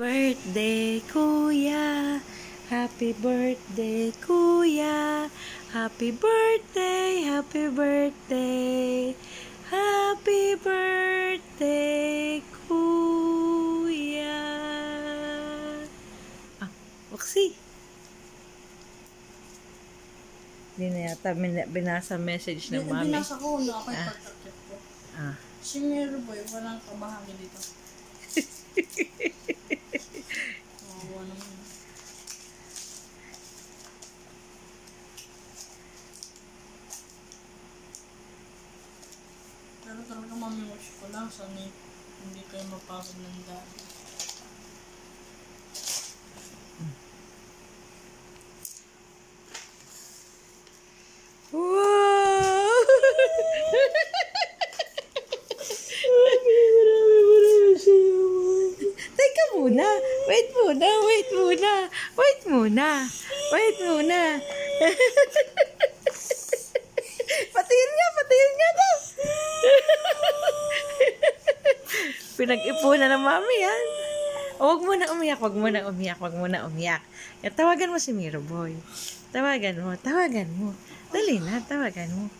Birthday, Kuya. Happy birthday, Kuya. Happy birthday, happy birthday. Happy birthday, Kuya. Roxy. Hindi na yata binasa message ng mami. Binasa ko na ako yung pagkakit ko. Si Miro Boy, walang kabahagi dito. Wala naman. Pero talaga mamiwas ko lang sana hindi kayo mapagod ng dami. Wow! Teka muna. Wait muna. Patiin nga daw. Pinag-ipunan ng mami yan. Huwag muna umiyak. Tawagan mo si Miro Boy. Tawagan mo. Dali na, tawagan mo.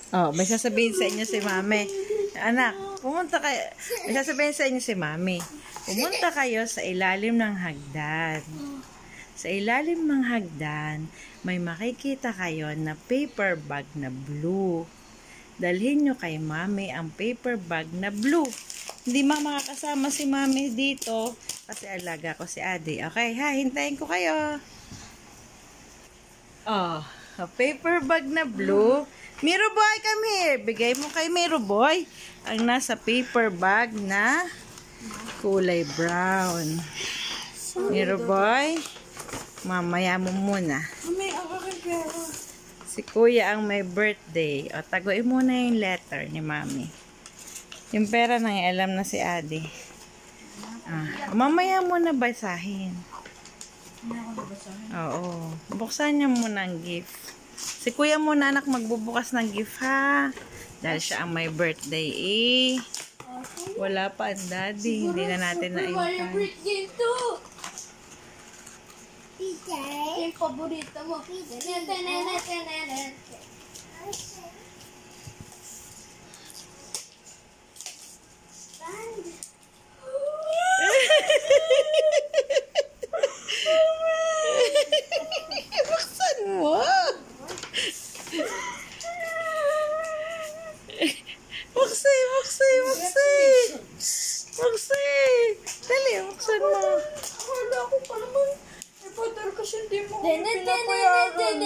Oh, may sasabihin sa inyo si Mami. Anak, may sasabihin sa inyo si Mami. Pumunta kayo sa ilalim ng hagdan. Sa ilalim ng hagdan, may makikita kayo na paper bag na blue. Dalhin nyo kay Mami ang paper bag na blue. Hindi makakasama si Mami dito kasi alaga ko si Adi. Okay, ha? Hintayin ko kayo. Oh, a paper bag na blue. Miro Boy, come here. Bigay mo kay Miro Boy ang nasa paper bag na kulay brown. Miro Boy, mamaya mo muna. Si Kuya ang may birthday. O, taguin muna yung letter ni Mami. Yung pera nang alam na si Adi. Mamaya muna basahin. Oo. Buksan niya muna ang gift. Si Kuya muna anak magbubukas ng gift ha. Dahil siya ang may birthday wala pa ang daddy. Hindi na natin na-invite. birthday too! Yung paborito mo. Buksan mo! Roxy! Dali, buksan mo. Wala ko pa naman. May padal kasi hindi mo pinapayagan.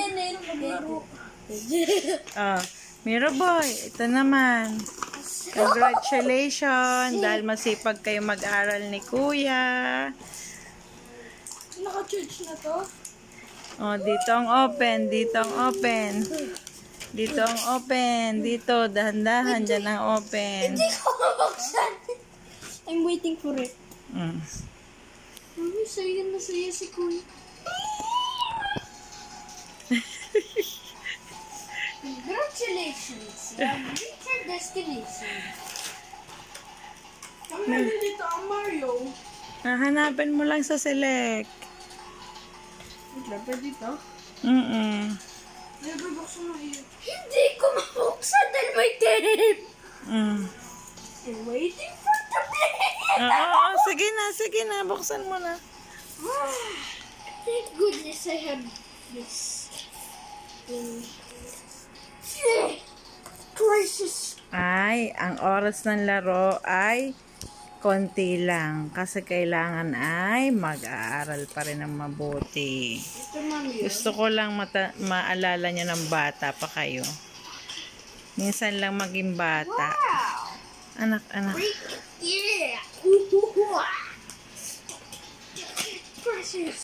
Miro Boy, ito naman. Congratulations! Dahil masipag kayo mag-aral ni Kuya. Naka-charge na to? Dito ang open. Dito, dahan-dahan. Dyan ang open. Hindi ko mabuksan. I'm waiting for it. Mami, saya na saya si Kuya. Congratulations! You have reached your destination. Ang dito ang Mario. Hanapin mo lang sa select. Dapat dito? Never buksan mo yun. Hindi ko mabuksan dahil may tape. I'm waiting for the plane. Sige na. Buksan mo na. Thank goodness I have this. Crisis. Ang oras ng laro ay konti lang. Kasi kailangan ay mag-aaral pa rin ng mabuti. Gusto ko lang maalala niya ng bata pa kayo. Minsan lang maging bata. Anak. Yeah. Crisis.